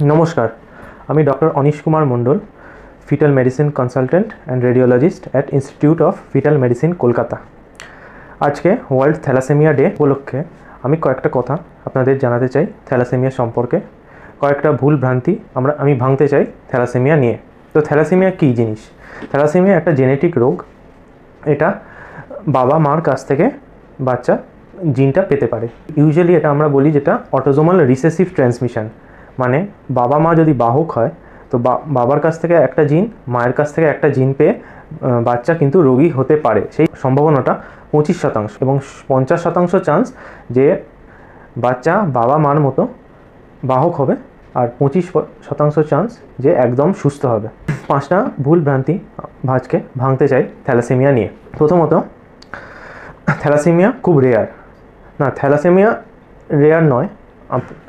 নমস্কার, আমি doctor Anish Kumar Mondal, fetal medicine consultant and radiologist at institute of fetal medicine Kolkata. আজকে world thalassaemia day উপলক্ষে আমি কয়েকটা কথা আপনাদের জানাতে চাই থ্যালাসেমিয়া সম্পর্কে। কয়েকটা ভুল ভ্রান্তি আমি ভাঙতে চাই থ্যালাসেমিয়া নিয়ে। তো থ্যালাসেমিয়া কী জিনিস? থ্যালাসেমিয়া একটা জেনেটিক রোগ। এটা বাবা মার কাছ থেকে বাচ্চা জিনটা পেতে পারে। ইউজুয়ালি এটা আমরা বলি যেটা অটোজোমাল রিসেসিভ ট্রান্সমিশন, মানে বাবা মা যদি বাহক হয় তো বাবার কাছ থেকে একটা জিন, মায়ের কাছ থেকে একটা জিন পেয়ে বাচ্চা কিন্তু রোগী হতে পারে। সেই সম্ভাবনাটা 25% এবং 50% চান্স যে বাচ্চা বাবা মার মতো বাহক হবে, আর 25% চান্স যে একদম সুস্থ হবে। 5টা ভুল ভ্রান্তি আজকে ভাঙতে চাই থ্যালাসেমিয়া নিয়ে। প্রথমত, থ্যালাসেমিয়া খুব রেয়ার। না, থ্যালাসেমিয়া রেয়ার নয়।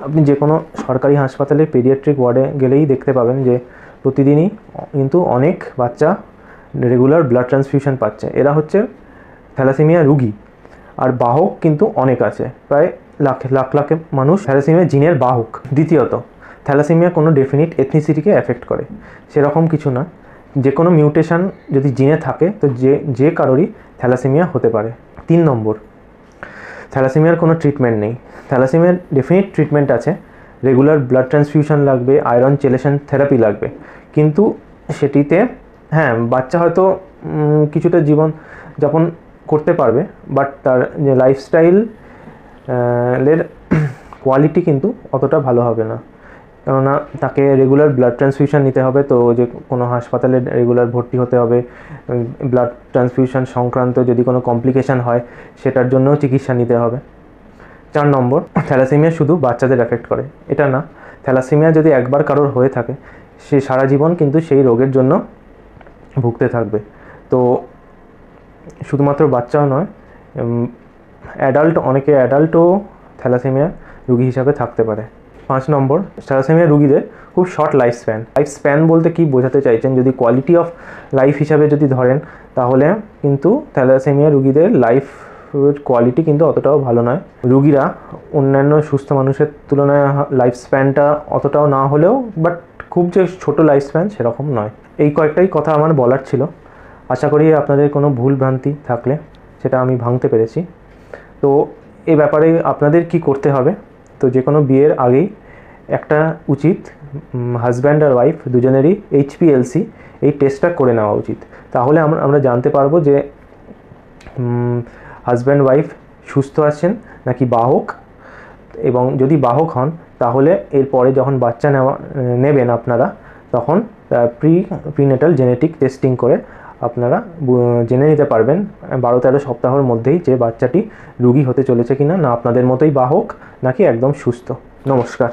আপনি যে কোনো সরকারি হাসপাতালে পেডিয়াট্রিক ওয়ার্ডে গেলেই দেখতে পাবেন যে প্রতিদিনই কিন্তু অনেক বাচ্চা রেগুলার ব্লাড ট্রান্সফিউশন পাচ্ছে। এরা হচ্ছে থ্যালাসেমিয়া রুগী, আর বাহক কিন্তু অনেক আছে, প্রায় লাখ লাখ মানুষ থ্যালাসেমিয়া জিনের বাহক। দ্বিতীয়ত, থ্যালাসেমিয়া কোনো ডেফিনিট এথনিসিটিকে এফেক্ট করে সেরকম কিছু না। যে কোনো মিউটেশন যদি জিনে থাকে তো যে কারোরই থ্যালাসেমিয়া হতে পারে। 3 নম্বর, থ্যালাসেমিয়ার কোনো ট্রিটমেন্ট নেই। থ্যালাসেমিয়ার ডেফিনিট ট্রিটমেন্ট আছে, রেগুলার ব্লাড ট্রান্সফিউশন লাগবে, আয়রন চেলেশন থেরাপি লাগবে, কিন্তু সেটিতে বাচ্চা হয়তো কিছুটা জীবন যাপন করতে পারবে, বাট তার যে লাইফস্টাইলের কোয়ালিটি কিন্তু অতটা ভালো হবে না, কেননা তাকে রেগুলার ব্লাড ট্রান্সফিউশন নিতে হবে। তো যে কোনো হাসপাতালে রেগুলার ভর্তি হতে হবে। ব্লাড ট্রান্সফিউশন সংক্রান্ত যদি কোনো কমপ্লিকেশান হয় সেটার জন্যও চিকিৎসা নিতে হবে। 4 নম্বর, থ্যালাসেমিয়া শুধু বাচ্চাদের এফেক্ট করে এটা না। থ্যালাসেমিয়া যদি একবার কারোর হয়ে থাকে সে সারা জীবন কিন্তু সেই রোগের জন্য ভুগতে থাকবে। তো শুধুমাত্র বাচ্চাও নয়, অনেকে অ্যাডাল্টও থ্যালাসেমিয়া রুগী হিসাবে থাকতে পারে। 5 নম্বর, থ্যালাসেমিয়া রুগীদের খুব শর্ট লাইফ স্প্যান বলতে কি বোঝাতে চাইছেন? যদি কোয়ালিটি অফ লাইফ হিসাবে যদি ধরেন তাহলে কিন্তু থ্যালাসেমিয়া রুগীদের লাইফ কোয়ালিটি কিন্তু অতটাও ভালো নয়। রুগীরা অন্যান্য সুস্থ মানুষের তুলনায় লাইফ স্প্যানটা অতটাও না হলেও, বাট খুব যে ছোটো লাইফ স্প্যান সেরকম নয়। এই কয়েকটাই কথা আমার বলার ছিল। আশা করি আপনাদের কোনো ভুল ভ্রান্তি থাকলে সেটা আমি ভাঙতে পেরেছি। তো এই ব্যাপারে আপনাদের কি করতে হবে? তো যে কোনো বিয়ের আগেই একটা উচিত হাজব্যান্ড আর ওয়াইফ দুজনেরই HPLC এই টেস্টটা করে নেওয়া উচিত। তাহলে আমরা জানতে পারবো যে হাজব্যান্ড ওয়াইফ সুস্থ আছেন নাকি বাহক, এবং যদি বাহক হন তাহলে এরপরে যখন বাচ্চা নেবেন আপনারা, তখন প্রিনেটাল জেনেটিক টেস্টিং করে আপনারা জেনে নিতে পারবেন 12-13 সপ্তাহের মধ্যেই যে বাচ্চাটি রুগী হতে চলেছে কিনা, না আপনাদের মতোই বাহক নাকি একদম সুস্থ। নমস্কার।